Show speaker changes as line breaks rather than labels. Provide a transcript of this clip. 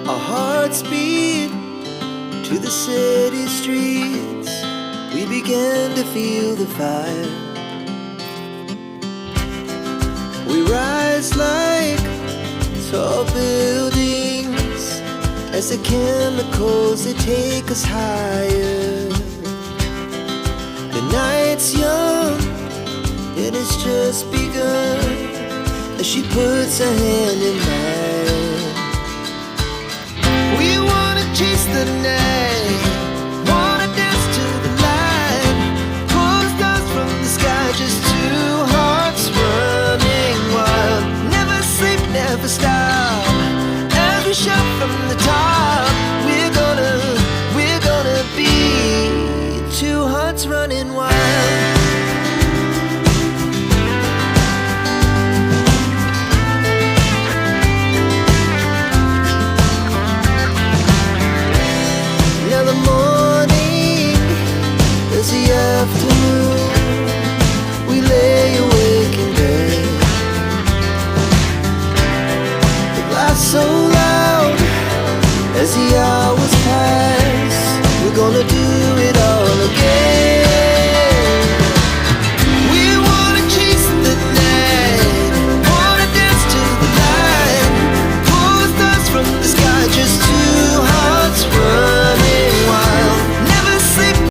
Our hearts beat to the city streets. We began to feel the fire. We rise like tall buildings as the chemicals, they take us higher. The night's young and it's just begun as she puts her hand in mine. We wanna chase the night, wanna dance to the light, pull stars from the sky, just two hearts running wild. Never sleep, never stop, as we shout from the top. We're gonna be two hearts running wild. Now the morning is the afternoon. We lay awake in bed. The glass so loud as the hours pass. We're gonna